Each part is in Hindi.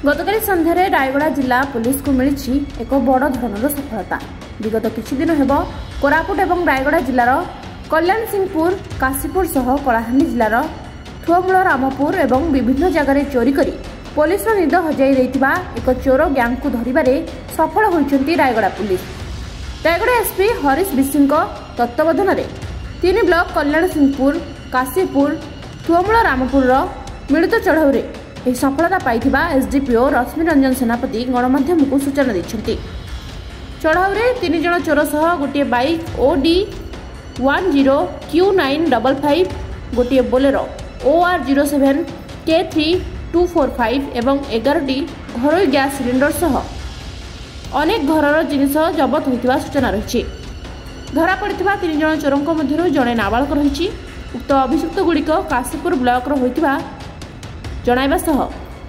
गतकाली सन्धार रायगड़ा जिला पुलिस को मिली एक बड़ धरणर सफलता। विगत किछि दिन हेब कोरापुट एवं रायगड़ा जिलार कल्याण सिंहपुर काशीपुर सह कलाहांडी जिलार थुअमूल रामपुर एवं विभिन्न जगह चोरी करी पुलिस निद हजाई देथिबा एक चोर गैंग को धरिबारे सफल होइछंती रायगड़ा पुलिस। रायगड़ा एसपी हरीश विसिंह तत्वावधान में 3 ब्लॉक कल्याण सिंहपुर काशीपुर थुअमूल रामपुर मिलित चढ़ाऊ में सफलता पाइथिबा एसडीपीओ रश्मि रंजन सेनापति गणमाध्यम को सूचना दैछंती। चढ़ाऊ में 3 जण चोर सह गोटे बाइक ओडी 10Q955 गोटे बोलेरो OR07 K3245 एवं 11टी घरोई गैस सिलिंडर सह अनेक घरर जिनिस जबत होइतिबा सूचना रही। धरा पड़िथिबा 3 जण चोरंक मध्यरु जणे नाबालक रही। उक्त अभियुक्त गुड़िक काशीपुर ब्लॉक होइतिबा जणाइबा सह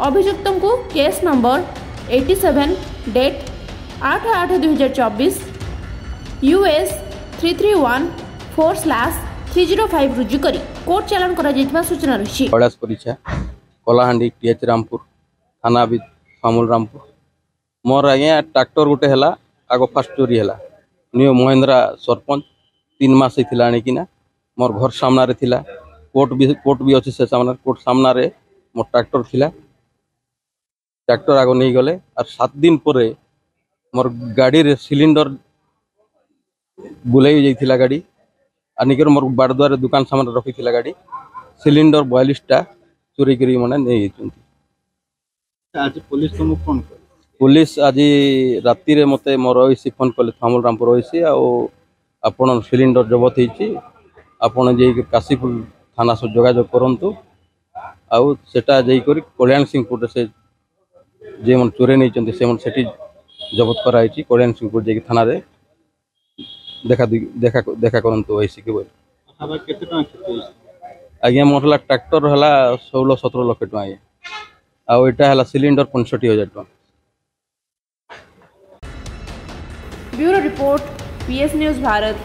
अभियुक्तों को केस नंबर 87 डेट 8/8/2024 US 331/305 रुजु करी कोर्ट चालान करा जायतिबा सूचना रही। प्रयास करिछा कलाहांडी TH रामपुर थाना भी फामुल रामपुर मोर आज्ञा ट्रैक्टर गोटे हला आगो फास्ट चोरी हला न्यू महेंद्रा सरपंच 3 मास हिथिला आनिकिना मोर घर सामना रे थिला कोर्ट भी अछि से सामना कोर्ट सामना रे मोर ट्रैक्टर थिला ट्रैक्टर आगो नहीं गले और 7 दिन परे मोर गाड़ी रे सिलिंडर बुलाई जाइथिला गाड़ी आनिकर मोर बारद्वार दुकान सामने रखिथिला गाड़ी सिलिंडर 42 टा चोरी करी मने नहीं जइचंती। आज पुलिस तुम फोन कर पुलिस आज राति रे मते मोर ओसी फोन कले थामुल रामपुर ओसी आपण सिलिंडर जबत होईची आपण जे काशीपुर थाना से जोगाजोग करंतु आउ सेटा जई करी कल्याण सिंहपुर से जे मन चोरे नहीं चंती से मन सेठी जबत कराईची कल्याण सिंहपुर जे थाना रे देखा करंतु ओसी के बोल हबा केते टका खर्च आज्ञा मोरला ट्रैक्टर हला 16-17 लाख टका आउ एटा हला सिलिंडर 65,000 टका। Bureau report PS news Bharat.